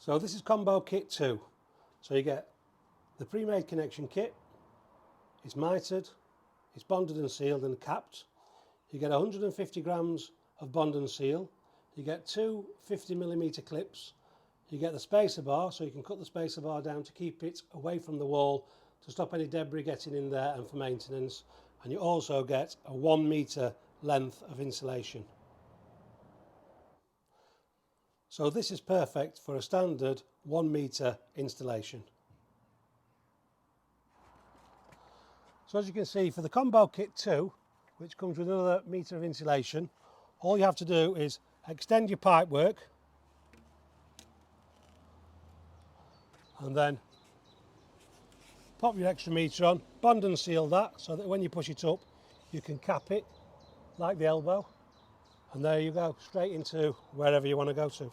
So this is combo kit 2. So you get the pre-made connection kit, it's mitered, it's bonded and sealed and capped. You get 150 grams of bond and seal, you get two 50mm clips, you get the spacer bar so you can cut the spacer bar down to keep it away from the wall to stop any debris getting in there and for maintenance, and you also get a 1 metre length of insulation. So this is perfect for a standard 1 metre installation. So as you can see, for the combo kit 2, which comes with another metre of insulation, all you have to do is extend your pipe work and then pop your extra metre on, bond and seal that so that when you push it up you can cap it like the elbow, and there you go, straight into wherever you want to go to.